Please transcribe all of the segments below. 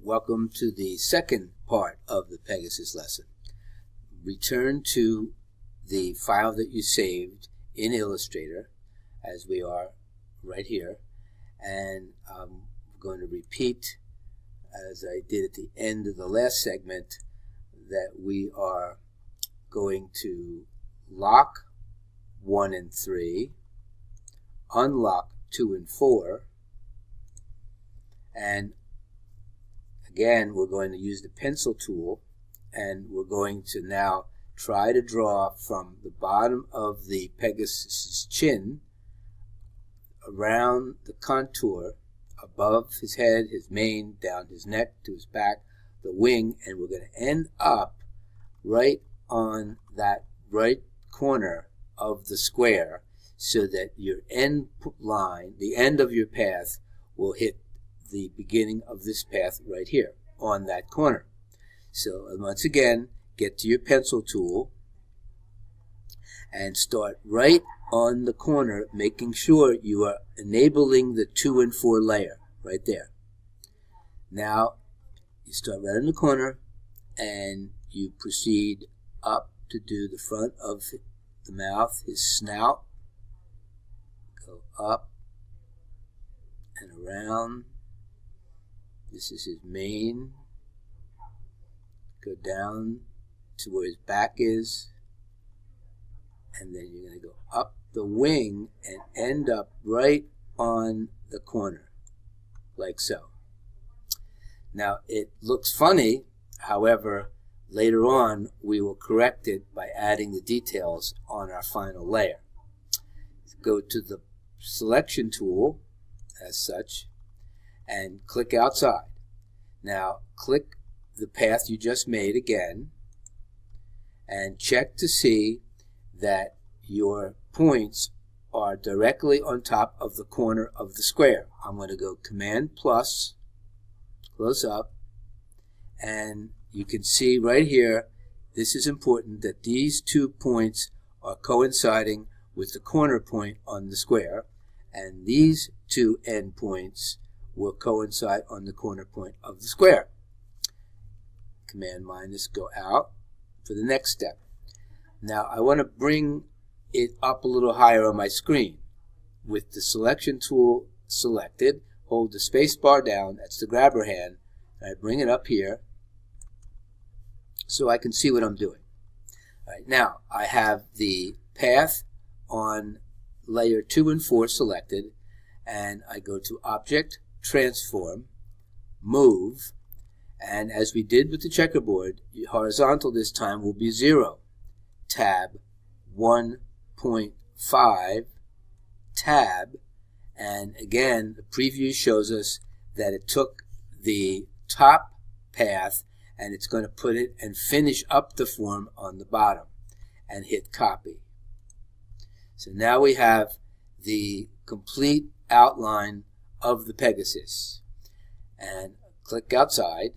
Welcome to the second part of the Pegasus lesson. Return to the file that you saved in Illustrator, as we are right here, and I'm going to repeat, as I did at the end of the last segment, that we are going to lock 1 and 3, unlock 2 and 4, and again we're going to use the pencil tool, and we're going to now try to draw from the bottom of the Pegasus's chin around the contour above his head, his mane, down his neck to his back, the wing, and we're going to end up right on that right corner of the square so that your end line, the end of your path, will hit the beginning of this path right here on that corner. So once again, get to your pencil tool and start right on the corner, making sure you are enabling the 2 and 4 layer right there. Now you start right in the corner and you proceed up to do the front of the mouth, his snout, go up and around. This is his mane. Go down to where his back is, and then you're going to go up the wing and end up right on the corner, like so. Now it looks funny, however, later on we will correct it by adding the details on our final layer. Go to the selection tool as such and click outside. Now click the path you just made again and check to see that your points are directly on top of the corner of the square. I'm going to go Command plus, close up, and you can see right here, this is important, that these 2 points are coinciding with the corner point on the square, and these 2 end points will coincide on the corner point of the square. Command minus, go out for the next step. Now I want to bring it up a little higher on my screen. With the selection tool selected, hold the space bar down, that's the grabber hand, and I bring it up here so I can see what I'm doing. All right, now I have the path on layer 2 and 4 selected, and I go to Object, Transform, Move, and as we did with the checkerboard, horizontal this time will be 0. Tab 1.5, tab, and again the preview shows us that it took the top path and it's going to put it and finish up the form on the bottom, and hit copy. So now we have the complete outline of the Pegasus, and click outside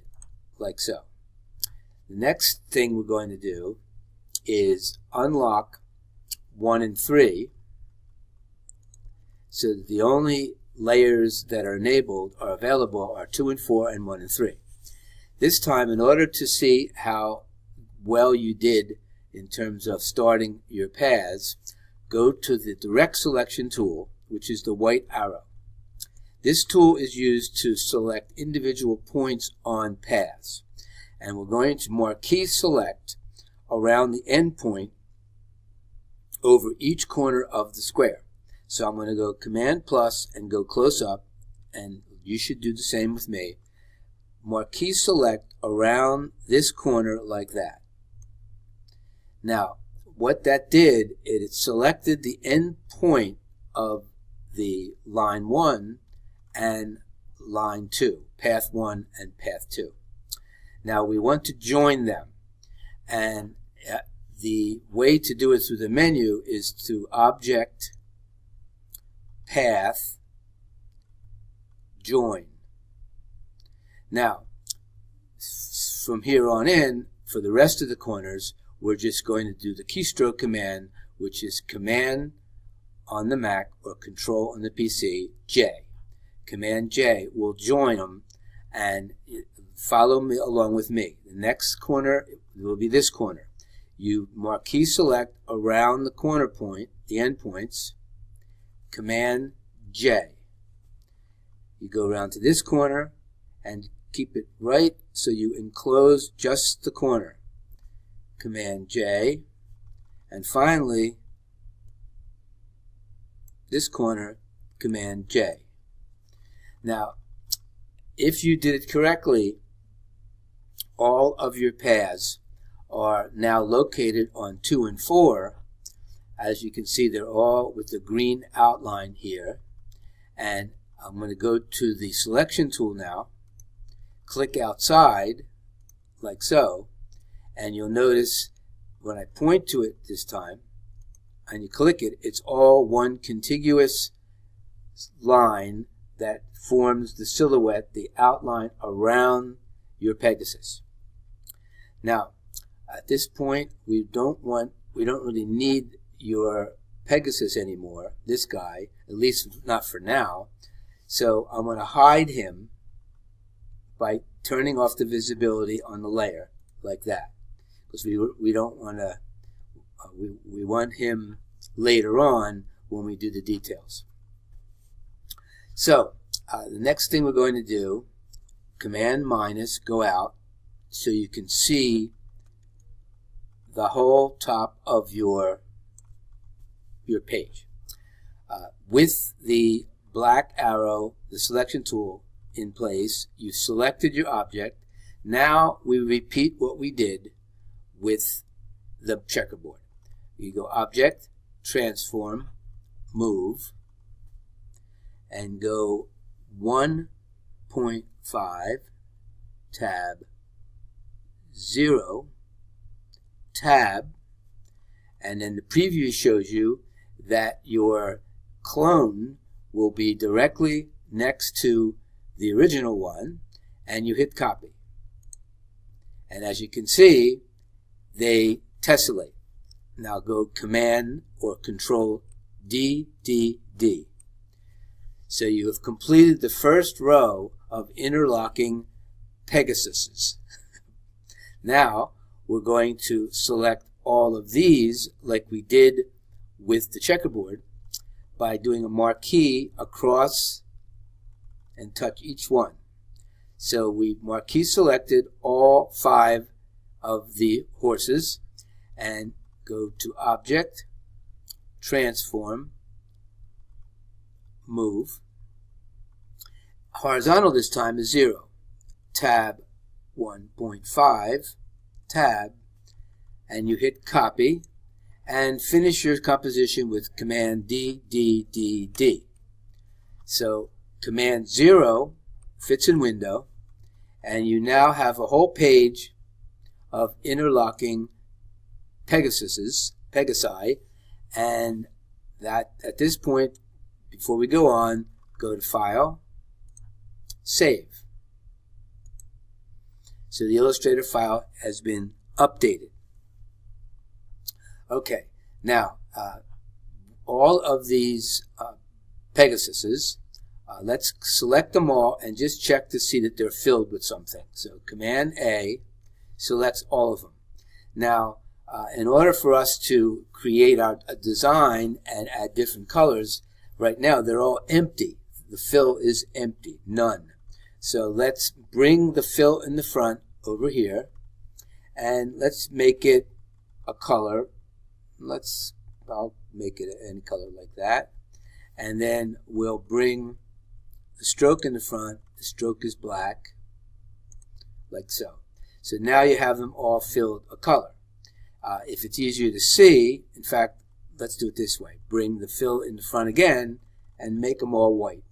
like so. The next thing we're going to do is unlock 1 and 3 so that the only layers that are enabled or available are 2 and 4 and 1 and 3. This time, in order to see how well you did in terms of starting your paths, go to the direct selection tool, which is the white arrow. This tool is used to select individual points on paths, and we're going to marquee select around the end point over each corner of the square. So I'm going to go Command plus and go close up, and you should do the same with me. Marquee select around this corner like that. Now what that did, it selected the end point of the line 1 and line 2, path 1 and path 2. Now we want to join them, and the way to do it through the menu is to Object, Path, Join. Now from here on in, for the rest of the corners, we're just going to do the keystroke command, which is Command on the Mac or Control on the PC, J. Command J will join them, and follow me along with me. The next corner will be this corner. You marquee select around the corner point, the endpoints, Command J. You go around to this corner and keep it right so you enclose just the corner, Command J. And finally, this corner, Command J. Now, if you did it correctly, all of your paths are now located on 2 and 4. As you can see, they're all with the green outline here. And I'm going to go to the selection tool now, click outside, like so, and you'll notice when I point to it this time, and you click it, it's all one contiguous line that forms the silhouette, the outline around your Pegasus. Now, at this point, we don't really need your Pegasus anymore, this guy, at least not for now. So I'm going to hide him by turning off the visibility on the layer like that, because we don't want to. We want him later on when we do the details. So the next thing we're going to do, Command minus, go out so you can see the whole top of your page. With the black arrow, the selection tool in place, you selected your object. Now we repeat what we did with the checkerboard. You go Object, Transform, Move, and go 1.5, Tab, 0, Tab, and then the preview shows you that your clone will be directly next to the original one, and you hit copy. And as you can see, they tessellate. Now go Command or Control D, D, D. So you have completed the first row of interlocking Pegasuses. Now we're going to select all of these like we did with the checkerboard by doing a marquee across and touch each one. So we marquee selected all 5 of the horses and go to Object, Transform, Move. Horizontal this time is 0. Tab 1.5, Tab, and you hit copy and finish your composition with Command D, D, D, D. So Command 0 fits in window, and you now have a whole page of interlocking Pegasi, and that at this point, before we go on, go to File, Save. So the Illustrator file has been updated. Okay, now all of these Pegasuses, let's select them all and just check to see that they're filled with something. So Command A selects all of them. Now, in order for us to create a design and add different colors, right now they're all empty. The fill is empty, none. So let's bring the fill in the front over here, and let's make it a color. I'll make it any color like that. And then we'll bring the stroke in the front. The stroke is black, like so. So now you have them all filled a color. If it's easier to see, in fact, let's do it this way. Bring the fill in the front again and make them all white.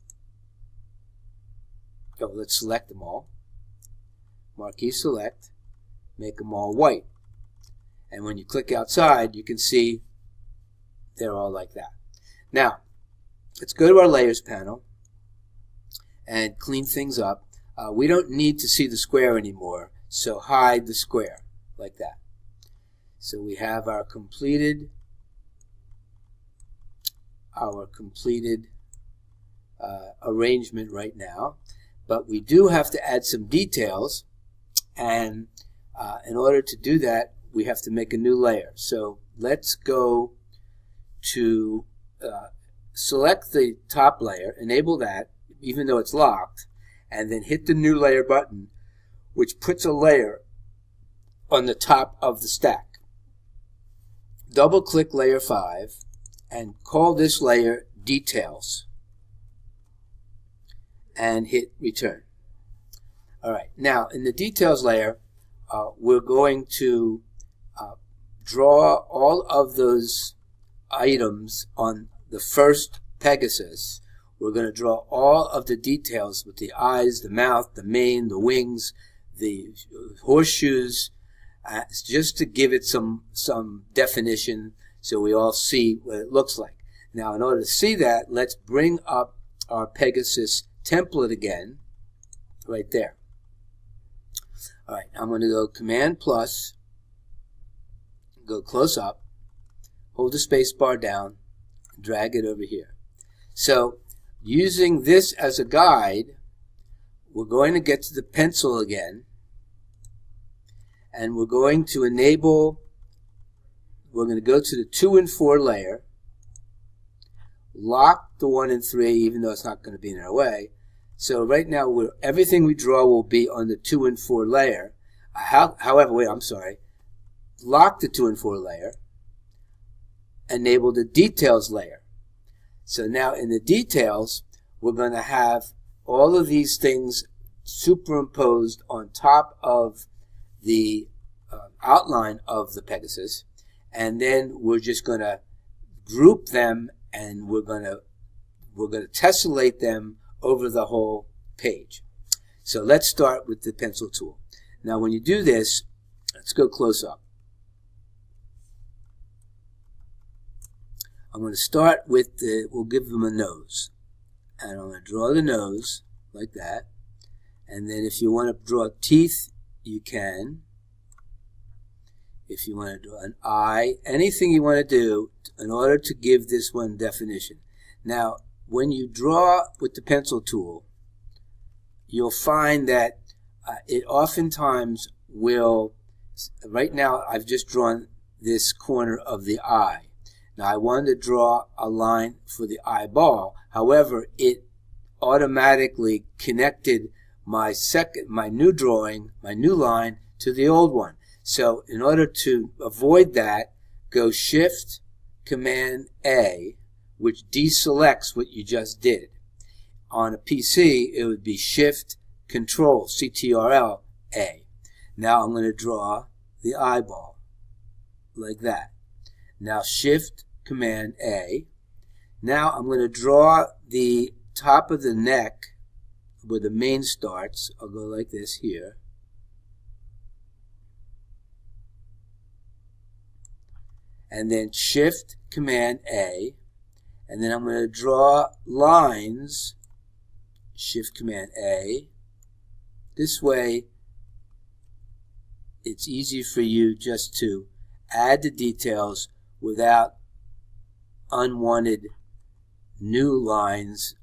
So let's select them all. Marquee select, make them all white. And when you click outside, you can see they're all like that. Now, let's go to our Layers panel and clean things up. We don't need to see the square anymore, so hide the square like that. So we have our completed arrangement right now. but we do have to add some details, and in order to do that, we have to make a new layer. So let's go to select the top layer, enable that, even though it's locked, and then hit the new layer button, which puts a layer on the top of the stack. Double click layer 5 and call this layer details and hit return. Alright, now in the details layer, we're going to draw all of those items on the first Pegasus. We're going to draw all of the details with the eyes, the mouth, the mane, the wings, the horseshoes, just to give it some definition so we all see what it looks like. Now, in order to see that, let's bring up our Pegasus template again, right there. All right, I'm going to go Command plus, go close up, hold the space bar down, and drag it over here. So, using this as a guide, we're going to get to the pencil again, and we're going to enable, we're going to go to the 2 and 4 layer, lock the 1 and 3, even though it's not going to be in our way. So right now, everything we draw will be on the 2 and 4 layer. However, lock the 2 and 4 layer, enable the details layer. So now in the details, we're going to have all of these things superimposed on top of the outline of the Pegasus, and then we're just going to group them, and we're going to tessellate them over the whole page. So let's start with the pencil tool. Now when you do this, let's go close up. I'm going to start with we'll give them a nose. And I'm going to draw the nose like that. And then if you want to draw teeth, you can. If you want to draw an eye, anything you want to do in order to give this one definition. Now, when you draw with the pencil tool, you'll find that it oftentimes will, right now I've just drawn this corner of the eye. Now I wanted to draw a line for the eyeball. However, it automatically connected my new drawing, my new line, to the old one. So in order to avoid that, go Shift, Command A, which deselects what you just did. On a PC, it would be Shift, Control, CTRL, A. Now I'm going to draw the eyeball, like that. Now Shift, Command A. Now I'm going to draw the top of the neck where the mane starts. I'll go like this here. And then Shift, Command A. And then I'm going to draw lines, Shift, Command A. This way, it's easy for you just to add the details without unwanted new lines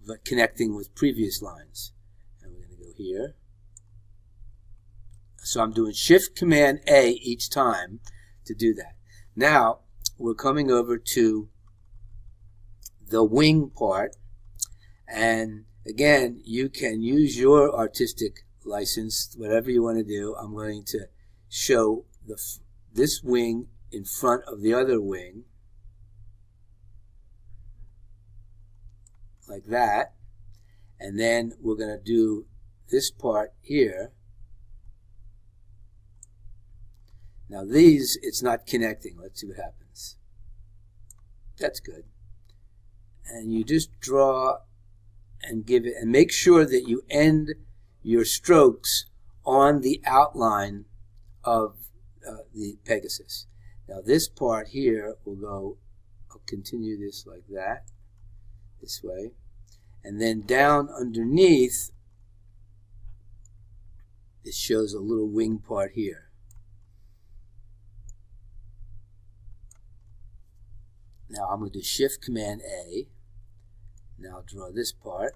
but connecting with previous lines. And we're going to go here. So I'm doing Shift, Command A each time to do that. Now, we're coming over to the wing part, and again, you can use your artistic license, whatever you want to do. I'm going to show this wing in front of the other wing, like that, and then we're going to do this part here. Now these, it's not connecting. Let's see what happens. That's good. And you just draw and give it, and make sure that you end your strokes on the outline of the Pegasus. Now this part here will go, I'll continue this like that, this way, and then down underneath, it shows a little wing part here. Now I'm going to do Shift, Command A. Now I'll draw this part.